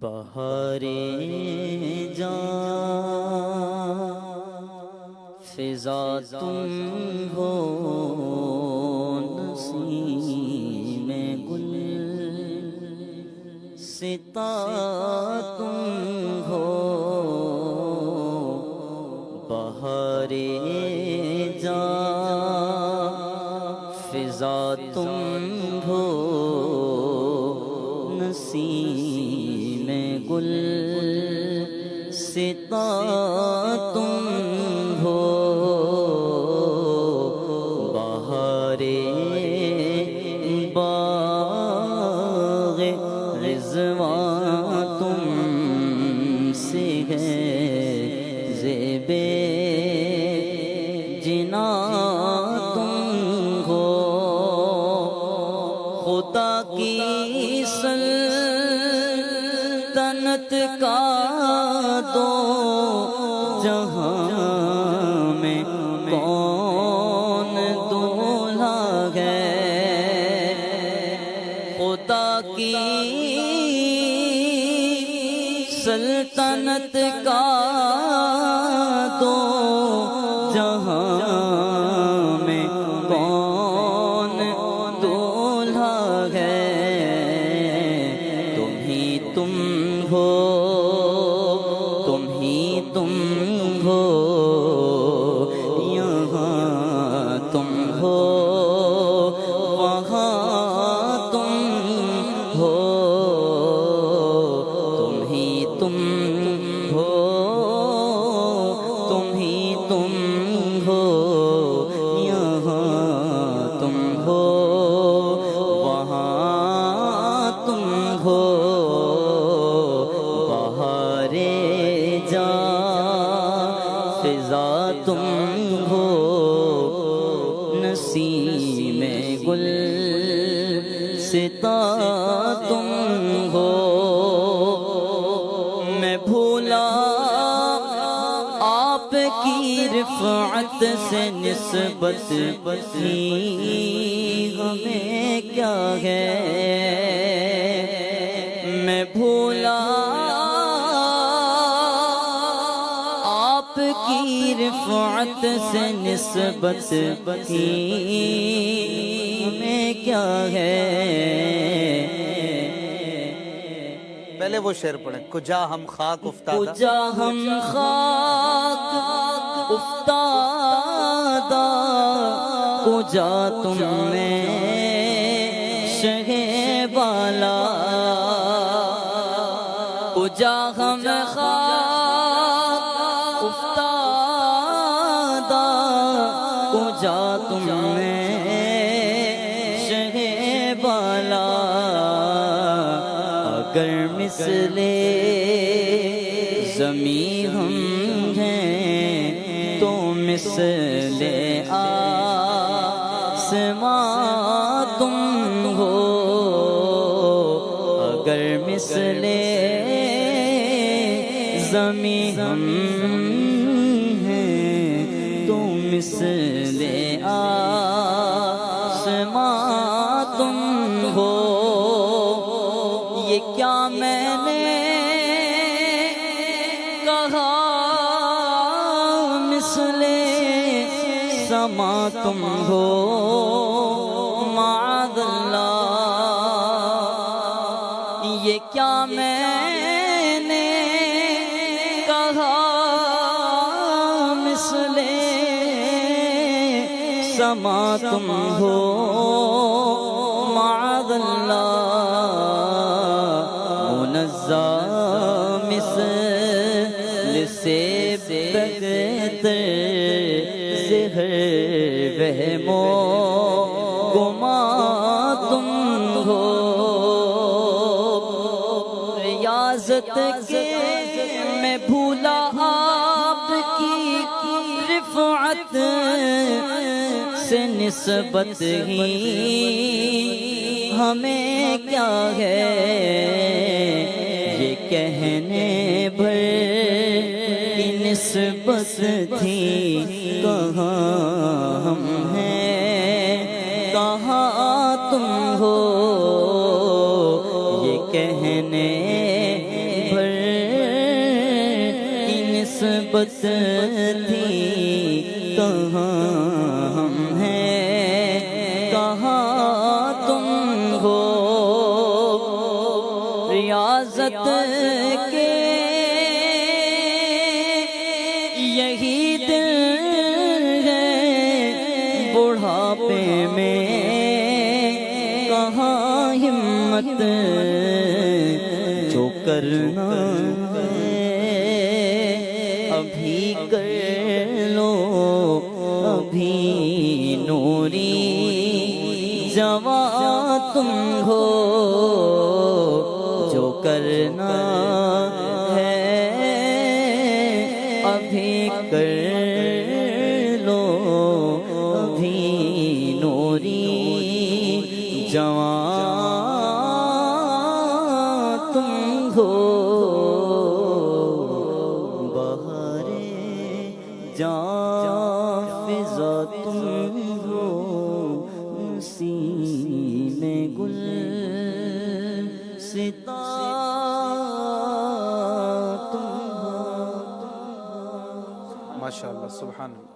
بہار جاں فضا تم ہو نسیم گل ستا تم ہو بہار جاں فضا تم ہو نسیم گل ستا تم ہو بہار باغ رضوان تم سے ہے زیب جنا تم ہو خدا کی سلطنت کا دو جہاں میں کون دولہا ہے خدا کی سلطنت کا دو جہاں میں کون دولہا ہے تم ہی تم ہو تم ہی تم ہو یہاں تم ہو وہاں تم ہو تم ہی تم ہو تم ہی تم ہو یہاں تم ہو وہاں تم ہو بہار جاں فضا تم ہو نسیم گل ستا تم ہو میں بھولا آپ کی رفعت سے نسبت ہی ہمیں کیا ہے میں بھولا آپ کی رفعت سے نسبت ہی ہمیں کیا ہے پہلے وہ شعر پڑھیں کجا ہم خاک افتادہ کجا ہم خاک افتادہ کجا تم میں شہ بالا کجا ہم خاک افتادہ کجا تم میں شہ بالا اگر مثل زمیں ہم ہیں تو مثل آسمان تم ہو اگر مثل زمیں ہم ہیں تو مثل آسمان تم ہو یہ کیا میں نے کہا مثل سما تم ہو معاذ اللہ یہ کیا میں نے کہا مثل سما تم ہو معاذ اللہ مثل سے بہتر زہر وہم و گمان تم ہو ریاضت کے میں بھولا آپ کی رفعت سے نسبت ہی ہمیں کیا ہے یہ کہنے بھر کی نسبت تھی کہاں ہم ہیں کہاں تم ہو یہ کہنے نسبت تھی کہاں ہم ہیں کہاں تم ہو، ریاضت کے یہی دل ہے بڑھاپے میں کہاں ہمت، جو کرنا ہے ابھی کر لو، ابھی نوری جوان تم ہو، جو کرنا ہے ابھی کر لو، ابھی نوری جوان تم ہو، بہارے جاں فضا تم ہو، سینے گل ستا تم ہو۔ ماشاءاللہ، سبحان اللہ۔